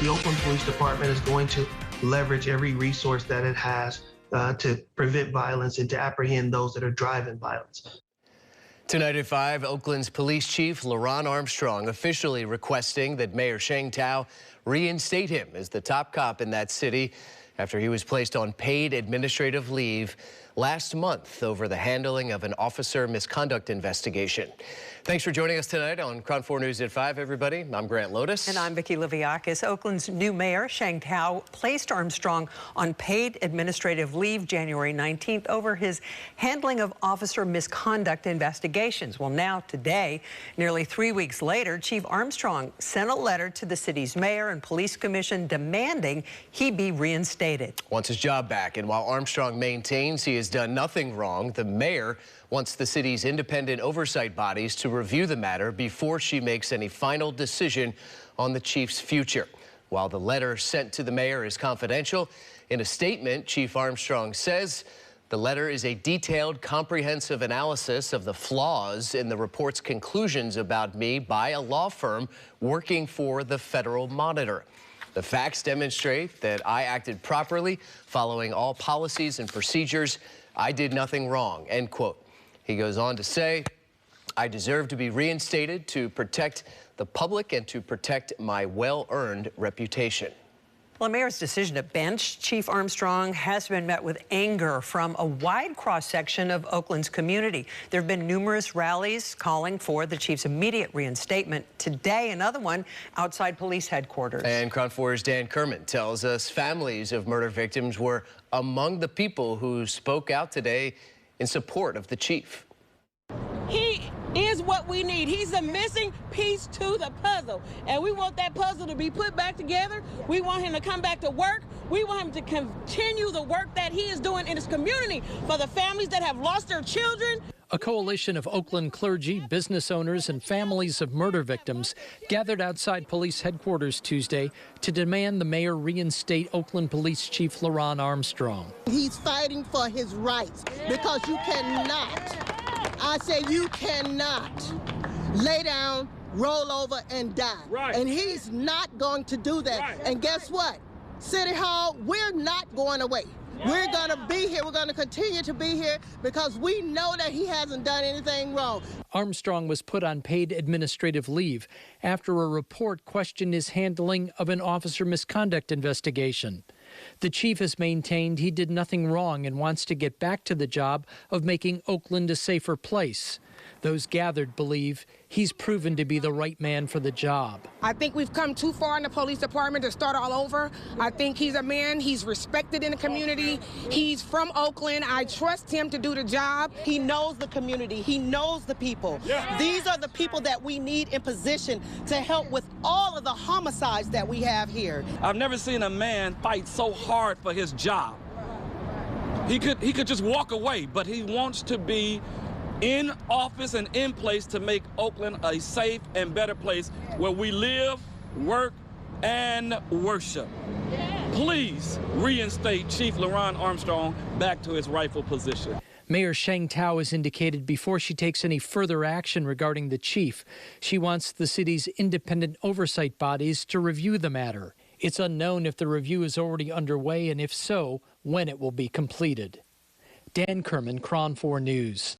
The Oakland Police Department is going to leverage every resource that it has to prevent violence and to apprehend those that are driving violence. Tonight at 5, Oakland's police chief LeRonne Armstrong officially requesting that Mayor Sheng Tao reinstate him as the top cop in that city after he was placed on paid administrative leave last month over the handling of an officer misconduct investigation. Thanks for joining us tonight on Crown 4 News at 5, everybody. I'm Grant Lotus. And I'm Vicki Liviakis. Oakland's new mayor, Sheng Tao, placed Armstrong on paid administrative leave January 19th over his handling of officer misconduct investigations. Well, now today, nearly 3 weeks later, Chief Armstrong sent a letter to the city's mayor and police commission demanding he be reinstated. Wants his job back, and while Armstrong maintains he has done nothing wrong, the mayor wants the city's independent oversight bodies to review the matter before she makes any final decision on the chief's future. While the letter sent to the mayor is confidential, in a statement, Chief Armstrong says the letter is a detailed, comprehensive analysis of the flaws in the report's conclusions about me by a law firm working for the federal monitor. The facts demonstrate that I acted properly, following all policies and procedures. I did nothing wrong, end quote. He goes on to say, I deserve to be reinstated to protect the public and to protect my well-earned reputation. Well, the mayor's decision to bench Chief Armstrong has been met with anger from a wide cross-section of Oakland's community. There have been numerous rallies calling for the chief's immediate reinstatement. Today, another one outside police headquarters. And Crown 4's Dan Kerman tells us families of murder victims were among the people who spoke out today in support of the chief. He is what we need. He's the missing piece to the puzzle, and we want that puzzle to be put back together. We want him to come back to work. We want him to continue the work that he is doing in his community for the families that have lost their children. A coalition of Oakland clergy, business owners, and families of murder victims gathered outside police headquarters Tuesday to demand the mayor reinstate Oakland Police Chief LeRonne Armstrong. He's fighting for his rights because you cannot, I say you cannot lay down, roll over, and die. Right. And he's not going to do that. Right. And guess what? City Hall, we're not going away. We're going to be here. We're going to continue to be here because we know that he hasn't done anything wrong. Armstrong was put on paid administrative leave after a report questioned his handling of an officer misconduct investigation. The chief has maintained he did nothing wrong and wants to get back to the job of making Oakland a safer place. Those gathered believe he's proven to be the right man for the job. I think we've come too far in the police department to start all over. I think he's a man, he's respected in the community. He's from Oakland. I trust him to do the job. He knows the community. He knows the people. Yeah. These are the people that we need in position to help with all of the homicides that we have here. I've never seen a man fight so hard for his job. He could just walk away, but he wants to be in office and in place to make Oakland a safe and better place where we live, work, and worship. Please reinstate Chief LeRonne Armstrong back to his rightful position. Mayor Sheng Tao has indicated before she takes any further action regarding the chief, she wants the city's independent oversight bodies to review the matter. It's unknown if the review is already underway and if so, when it will be completed. Dan Kerman, Crown 4 News.